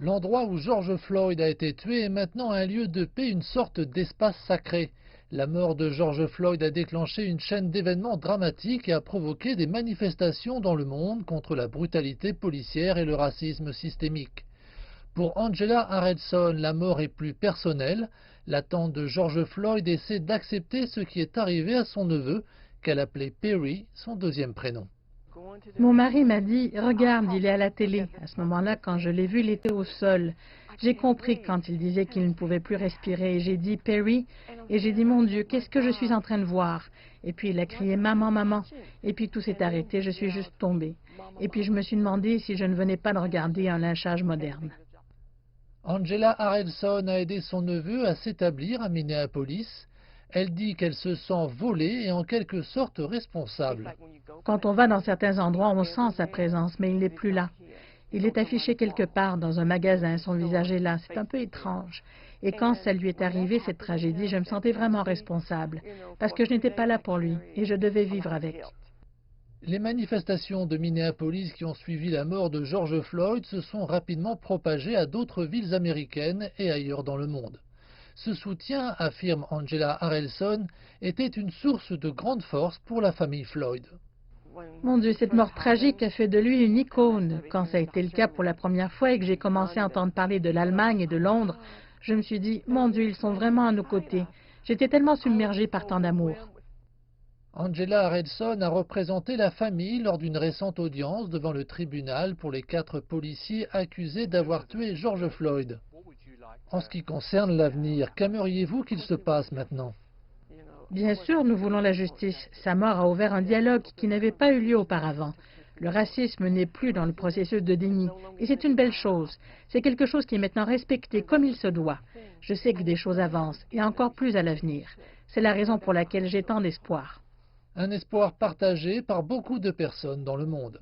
L'endroit où George Floyd a été tué est maintenant un lieu de paix, une sorte d'espace sacré. La mort de George Floyd a déclenché une chaîne d'événements dramatiques et a provoqué des manifestations dans le monde contre la brutalité policière et le racisme systémique. Pour Angela Harrelson, la mort est plus personnelle. La tante de George Floyd essaie d'accepter ce qui est arrivé à son neveu, qu'elle appelait Perry, son deuxième prénom. Mon mari m'a dit, regarde, il est à la télé. À ce moment-là, quand je l'ai vu, il était au sol. J'ai compris quand il disait qu'il ne pouvait plus respirer. Et j'ai dit, Perry, et j'ai dit, mon Dieu, qu'est-ce que je suis en train de voir? Et puis il a crié, maman, maman. Et puis tout s'est arrêté, je suis juste tombée. Et puis je me suis demandé si je ne venais pas de regarder un lynchage moderne. Angela Harrelson a aidé son neveu à s'établir à Minneapolis. Elle dit qu'elle se sent volée et en quelque sorte responsable. Quand on va dans certains endroits, on sent sa présence, mais il n'est plus là. Il est affiché quelque part dans un magasin, son visage est là, c'est un peu étrange. Et quand ça lui est arrivé, cette tragédie, je me sentais vraiment responsable, parce que je n'étais pas là pour lui, et je devais vivre avec. Les manifestations de Minneapolis qui ont suivi la mort de George Floyd se sont rapidement propagées à d'autres villes américaines et ailleurs dans le monde. Ce soutien, affirme Angela Harrelson, était une source de grande force pour la famille Floyd. Mon Dieu, cette mort tragique a fait de lui une icône. Quand ça a été le cas pour la première fois et que j'ai commencé à entendre parler de l'Allemagne et de Londres, je me suis dit, mon Dieu, ils sont vraiment à nos côtés. J'étais tellement submergée par tant d'amour. Angela Harrelson a représenté la famille lors d'une récente audience devant le tribunal pour les 4 policiers accusés d'avoir tué George Floyd. En ce qui concerne l'avenir, qu'aimeriez-vous qu'il se passe maintenant? Bien sûr, nous voulons la justice. Sa mort a ouvert un dialogue qui n'avait pas eu lieu auparavant. Le racisme n'est plus dans le processus de déni. Et c'est une belle chose. C'est quelque chose qui est maintenant respecté comme il se doit. Je sais que des choses avancent, et encore plus à l'avenir. C'est la raison pour laquelle j'ai tant d'espoir. Un espoir partagé par beaucoup de personnes dans le monde.